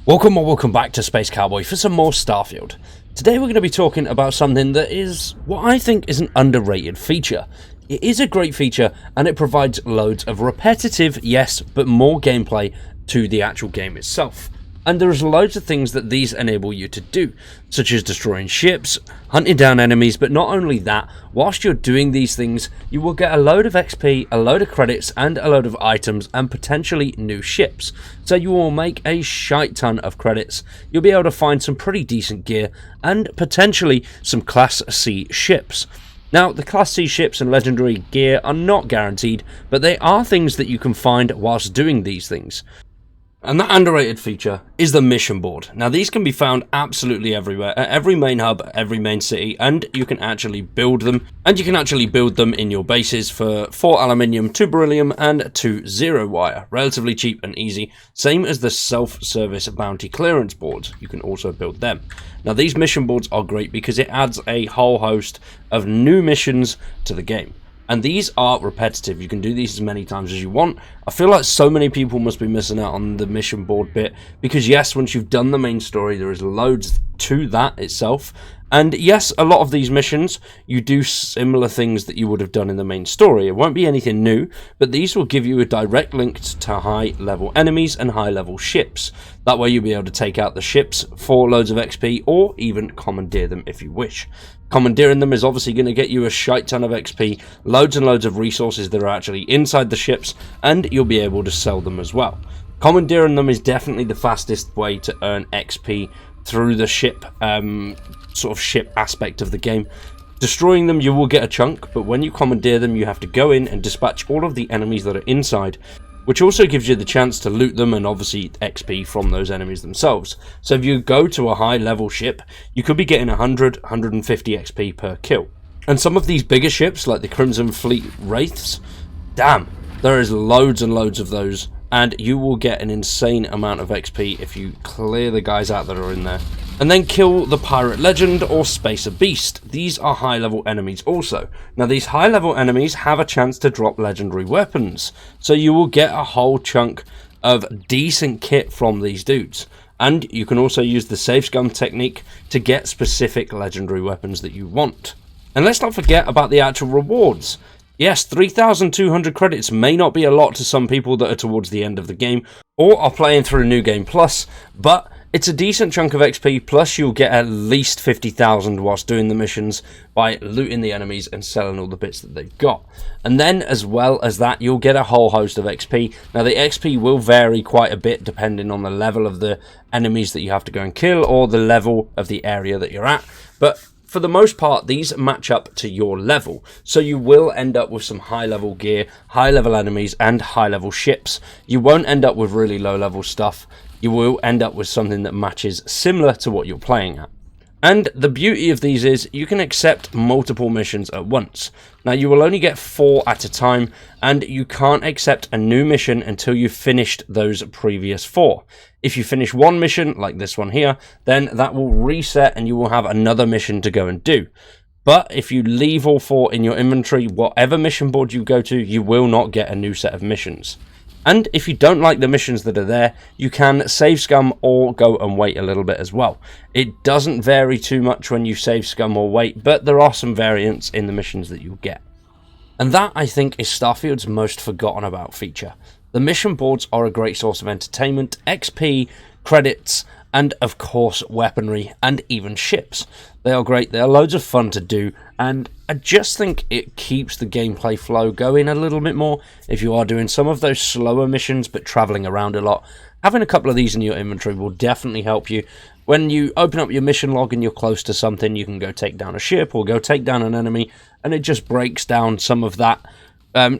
Welcome back to Space Cowboy for some more Starfield. Today we're going to be talking about something that is what I think is an underrated feature. It is a great feature and it provides loads of repetitive, yes, but more gameplay to the actual game itself. And there's loads of things that these enable you to do, such as destroying ships, hunting down enemies, but not only that, whilst you're doing these things, you will get a load of XP, a load of credits, and a load of items, and potentially new ships. So you will make a shite ton of credits, you'll be able to find some pretty decent gear, and potentially some Class C ships. Now, the Class C ships and legendary gear are not guaranteed, but they are things that you can find whilst doing these things. And that underrated feature is the mission board. Now these can be found absolutely everywhere, at every main hub, every main city, and you can actually build them. And you can actually build them in your bases for 4 aluminium, 2 beryllium, and 2 zero wire. Relatively cheap and easy, same as the self-service bounty clearance boards. You can also build them. Now these mission boards are great because it adds a whole host of new missions to the game. And these are repetitive. You can do these as many times as you want. I feel like so many people must be missing out on the mission board bit, because yes, once you've done the main story, there is loads to that itself. And yes, a lot of these missions, you do similar things that you would have done in the main story. It won't be anything new, but these will give you a direct link to high-level enemies and high-level ships. That way you'll be able to take out the ships for loads of XP, or even commandeer them if you wish. Commandeering them is obviously going to get you a shite ton of XP, loads and loads of resources that are actually inside the ships, and you'll be able to sell them as well. Commandeering them is definitely the fastest way to earn XP through the ship sort of ship aspect of the game. Destroying them, you will get a chunk, but when you commandeer them, you have to go in and dispatch all of the enemies that are inside, which also gives you the chance to loot them and obviously XP from those enemies themselves. So if you go to a high level ship, you could be getting 100, 150 XP per kill. And some of these bigger ships, like the Crimson Fleet Wraiths, damn, there is loads and loads of those, and you will get an insane amount of XP if you clear the guys out that are in there. And then kill the Pirate Legend or Spacer Beast. These are high level enemies also. Now these high level enemies have a chance to drop legendary weapons, so you will get a whole chunk of decent kit from these dudes. And you can also use the save scum technique to get specific legendary weapons that you want. And let's not forget about the actual rewards. Yes, 3,200 credits may not be a lot to some people that are towards the end of the game or are playing through New Game Plus, but it's a decent chunk of XP, plus you'll get at least 50,000 whilst doing the missions by looting the enemies and selling all the bits that they've got. And then, as well as that, you'll get a whole host of XP. Now, the XP will vary quite a bit depending on the level of the enemies that you have to go and kill or the level of the area that you're at. But for the most part, these match up to your level, so you will end up with some high-level gear, high-level enemies, and high-level ships. You won't end up with really low-level stuff. You will end up with something that matches similar to what you're playing at. And the beauty of these is you can accept multiple missions at once. Now you will only get 4 at a time, and you can't accept a new mission until you've finished those previous 4. If you finish one mission, like this one here, then that will reset and you will have another mission to go and do. But if you leave all 4 in your inventory, whatever mission board you go to, you will not get a new set of missions. And if you don't like the missions that are there, you can save scum or go and wait a little bit as well. It doesn't vary too much when you save scum or wait, but there are some variants in the missions that you'll get. And that, I think, is Starfield's most forgotten about feature. The mission boards are a great source of entertainment, XP, credits, and of course weaponry and even ships. They are great, they are loads of fun to do, and I just think it keeps the gameplay flow going a little bit more. If you are doing some of those slower missions but travelling around a lot, having a couple of these in your inventory will definitely help you. When you open up your mission log and you're close to something, you can go take down a ship or go take down an enemy, and it just breaks down some of that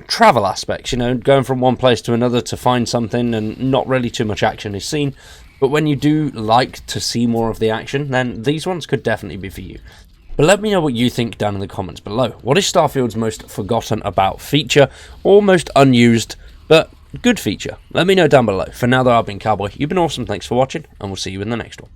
travel aspects, you know, going from one place to another to find something and not really too much action is seen. But when you do like to see more of the action, then these ones could definitely be for you. But let me know what you think down in the comments below. What is Starfield's most forgotten about feature, or most unused but good feature? Let me know down below. For now though, I've been Cowboy, you've been awesome, thanks for watching, and we'll see you in the next one.